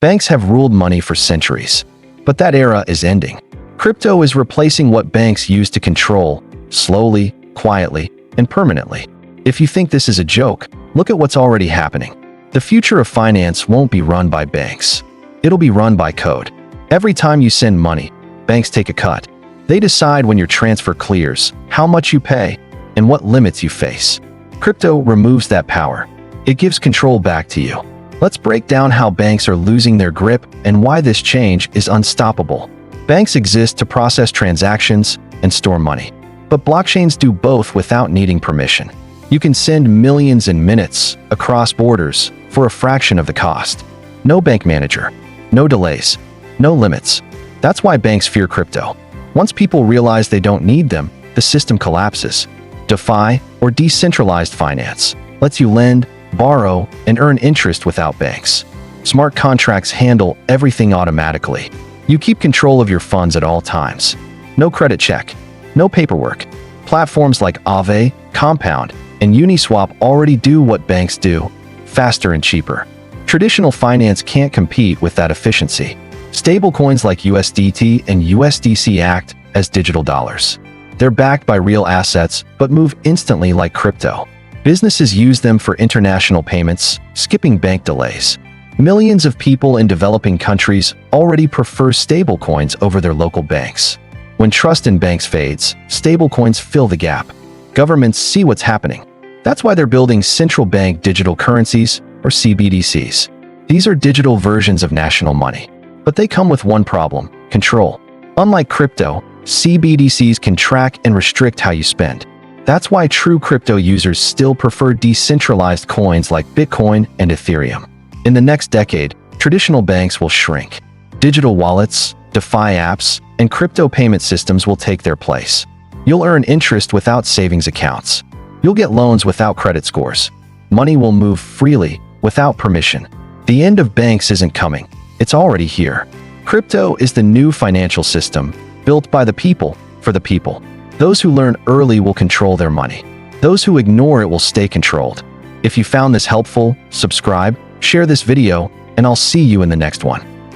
Banks have ruled money for centuries, but that era is ending. Crypto is replacing what banks used to control, slowly, quietly, and permanently. If you think this is a joke, look at what's already happening. The future of finance won't be run by banks. It'll be run by code. Every time you send money, banks take a cut. They decide when your transfer clears, how much you pay, and what limits you face. Crypto removes that power. It gives control back to you. Let's break down how banks are losing their grip and why this change is unstoppable. Banks exist to process transactions and store money. But blockchains do both without needing permission. You can send millions in minutes across borders for a fraction of the cost. No bank manager, no delays, no limits. That's why banks fear crypto. Once people realize they don't need them, the system collapses. DeFi, or decentralized finance, lets you lend, borrow, and earn interest without banks. Smart contracts handle everything automatically. You keep control of your funds at all times. No credit check, no paperwork. Platforms like Aave, Compound, and Uniswap already do what banks do, faster and cheaper. Traditional finance can't compete with that efficiency. Stablecoins like USDT and USDC act as digital dollars. They're backed by real assets, but move instantly like crypto. Businesses use them for international payments, skipping bank delays. Millions of people in developing countries already prefer stablecoins over their local banks. When trust in banks fades, stablecoins fill the gap. Governments see what's happening. That's why they're building central bank digital currencies, or CBDCs. These are digital versions of national money. But they come with one problem: control. Unlike crypto, CBDCs can track and restrict how you spend. That's why true crypto users still prefer decentralized coins like Bitcoin and Ethereum. In the next decade, traditional banks will shrink. Digital wallets, DeFi apps, and crypto payment systems will take their place. You'll earn interest without savings accounts. You'll get loans without credit scores. Money will move freely, without permission. The end of banks isn't coming. It's already here. Crypto is the new financial system, built by the people, for the people. Those who learn early will control their money. Those who ignore it will stay controlled. If you found this helpful, subscribe, share this video, and I'll see you in the next one.